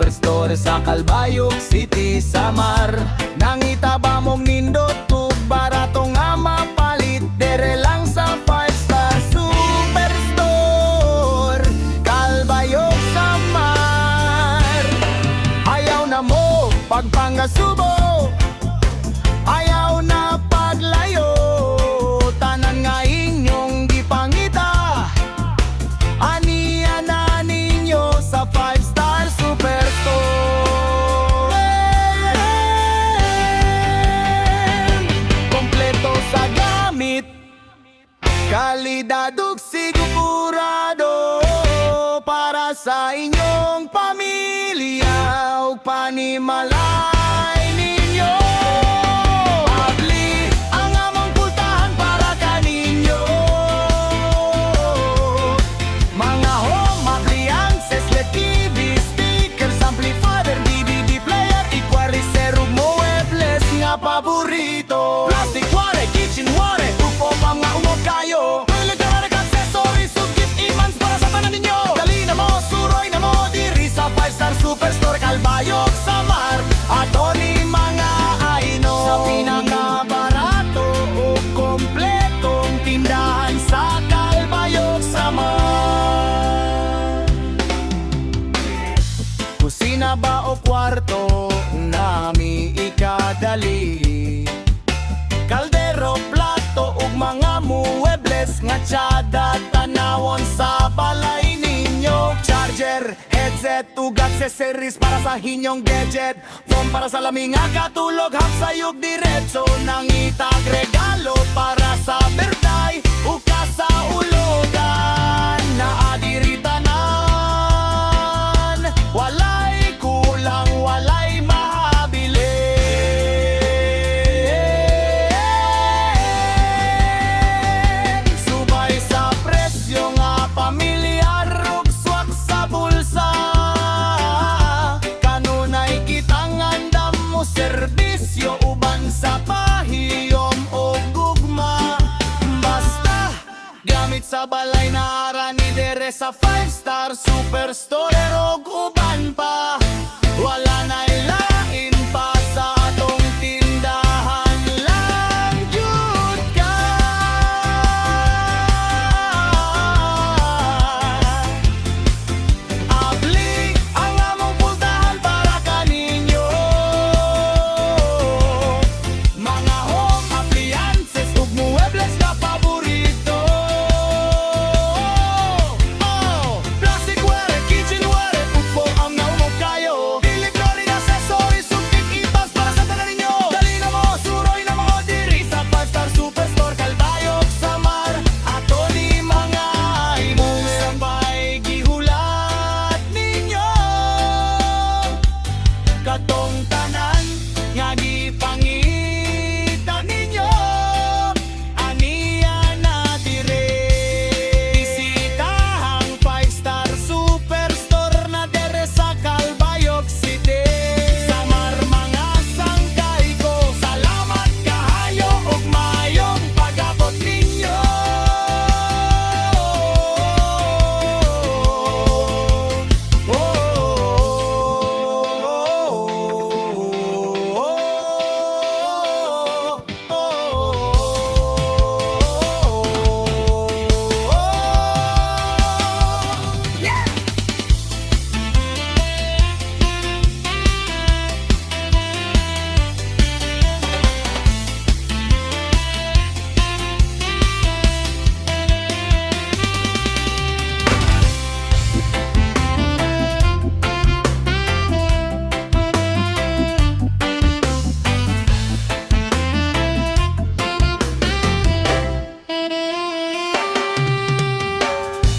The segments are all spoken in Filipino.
Superstore sa Calbayog City, Samar. Nangita ba mong nindot tug barato nga mapalit dere lang sa 5-star Superstore Calbayog, Samar. Ayaw na mo pagpangasubo, ayaw na paglayo, tanan nga inyong gipangita, aniya na ninyo sa 5-star Superstore. Kompleto sa gamit, kalidad ug sigurado para sa inyong pamilya ug panimalay ninyo. Abli ang among pultahan para kaninyo, mga home appliances, LED TV, speakers, amplifier, DVD player, equalizer ug muebles nga paborito. Plastic ware, kitchen ware, upo pa nga umog kayo. Electronic accessories ug gift imans para sa tanan ninyo. Dali na mo, suroy na mo diri sa 5-star Superstore Calbayog, Samar. Ato ni mga aino sa pinakabarato o kompletong tindahan sa Calbayog, Samar. Kusina ba o kwarto, nami ikadali. Kaldero, plato ug mga muebles nga tsada tanawon sa balay ninyo. Charger, headset ug accessories para sa inyong gadget. Phone para sa laming nga katulog, hapsayog diretso. Nangitag regalo para sa birthday ug kasaulogan. Naadiri tanan, walay kulang, walay mahabili. Subay sa presyo nga pamilyar ug swak sa bulsa. Kanunay kitang andam mo serbisyo uban sa pahiyom o gugma. Basta gamit sa balay na arani dere sa 5-star Superstore og uban pa. Wala na ilain pa sa atong tindahan lang jud ka. Abli ang among pultahan para kaninyo, mga home appliances ug muebles nga paborito. Plastic ware, kitchen ware, upo ang naumog kayo. Electronic accessories ug gift-ipans para sa tanan ninyo. Dali na mo, suroy na mo diri sa 5-star Superstore Calbayog, Samar. Ato ni mga imong sabay gihulat ninyo, katong tanan nga gipangita ninyo, aniya na dire. Bisitahang 5-star Superstore na dere sa Calbayog City, Samar. Mga sangkay ko, salamat kahayo ug mayong pag-abot ninyo. Yeah!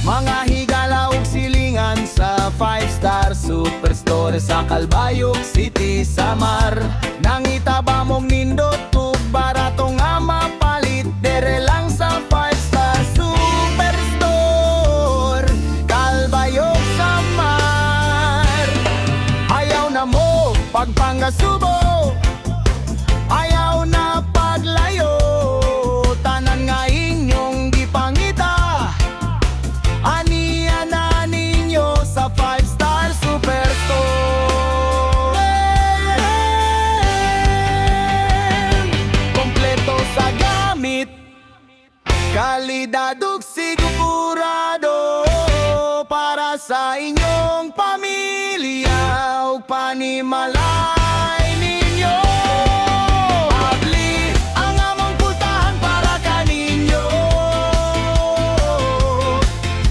Mga higala ug silingan sa 5-star Superstore sa Calbayog City, Samar. Nangita ba mong nindot tug barato nga mapalit dere lang sa 5-star Superstore Calbayog, Samar. Ayaw na mo pagpangasubo, ayaw na paglayo, tanan nga inyong gipangita, aniya na ninyo sa 5-star Superstore. Delikadug sigurado para sa inyong pamilya o panimalay ninyo. Abli ang among pultahan para kaninyo.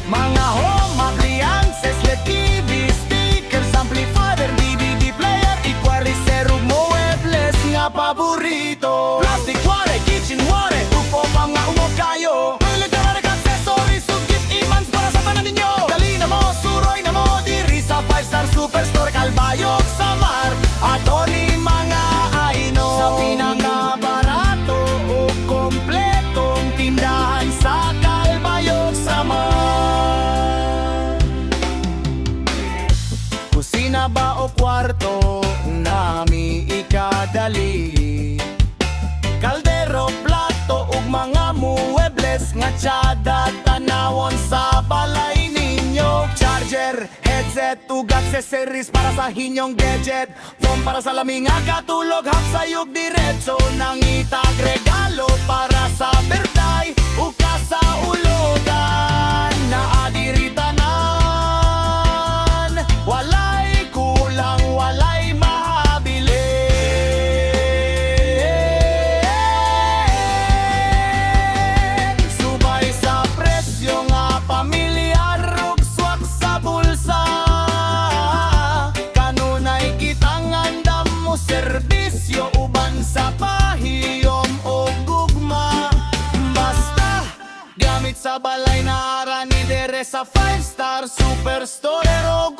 Mga home appliances, LED TV, speakers, amplifier, DVD player, equalizer, ug muebles nga paborito. Plastic ware, kitchen ware, upo pa nga umog kayo. Electronic accessories, ug gift imans para sa tanan ninyo. Dali na mo, suroy na mo, diri sa 5-star superstore Calbayog Samar. Ato ni mga aino sa pinakabarato o kompletong tindahan sa Calbayog Samar. Kusina ba o kwarto, nami ikadali. Kaldero, plato ug mga muebles nga tsada tanawon sa balay ninyo. Charger, headset ug accessories para sa inyong gadget. Phone para sa laming nga katulog, hapsayog diretso nang itag regalo para sa birthday ug kasaulogan. Naadiri tanan, walay kulang, walay mahabili. Subay sa presyo nga pamilyar ug swak sa bulsa. Kanunay kitang andam mo serbisyo uban sa pahiyom o gugma. Basta gamit sa balay na ara ni dere sa 5-star superstore og